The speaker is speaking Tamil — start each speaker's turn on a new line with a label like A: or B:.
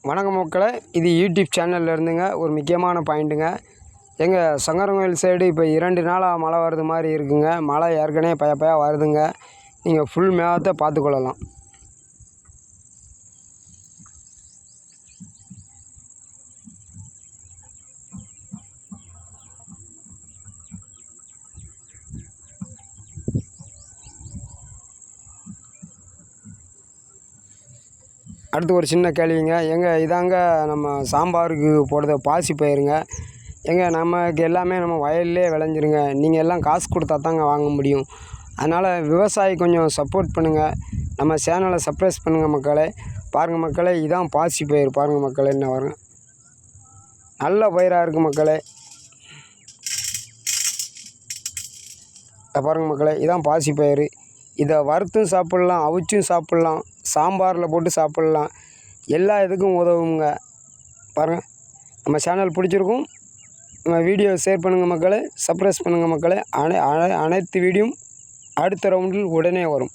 A: வணக்கம் மக்களே, இது யூடியூப் சேனலில் இருந்துங்க ஒரு முக்கியமான பாயிண்ட்டுங்க. எங்கள் சங்கரங்கோயில் சைடு இப்போ 2 நாளாக மழை வருது மாதிரி இருக்குங்க. மழை ஏற்கனவே பய வருதுங்க. நீங்கள் ஃபுல் மேகத்தை பார்த்துக்கொள்ளலாம். அடுத்து ஒரு சின்ன கேள்விங்க. இதாங்க நம்ம சாம்பாருக்கு போடுற பாசி பயிருங்க. நமக்கு எல்லாமே நம்ம வயல்லே விளைஞ்சிருங்க. நீங்கள் எல்லாம் காசு கொடுத்தா தாங்க வாங்க முடியும். அதனால் விவசாயி கொஞ்சம் சப்போர்ட் பண்ணுங்கள். நம்ம சேனலை சப்ஸ்கிரைப் பண்ணுங்கள் மக்களே. பாருங்கள் மக்களே, இதான் பாசி பயிர். பாருங்கள் மக்களே, என்ன வரும் நல்ல பயிராக இருக்குது மக்களே. பாருங்கள் மக்களே, இதான் பாசி பயிர். இதை வறுத்தும் சாப்பிட்லாம், அவிச்சும் சாப்பிட்லாம், சாம்பாரில் போட்டு சாப்பிட்லாம். எல்லா இதுக்கும் உதவுங்க. பாருங்கள், நம்ம சேனல் பிடிச்சிருக்கும். நம்ம வீடியோ ஷேர் பண்ணுங்கள் மக்களே, சப்ஸ்கிரைப் பண்ணுங்கள் மக்களே. அனைத்து வீடியோவும் அடுத்த ரவுண்டில் உடனே வரும்.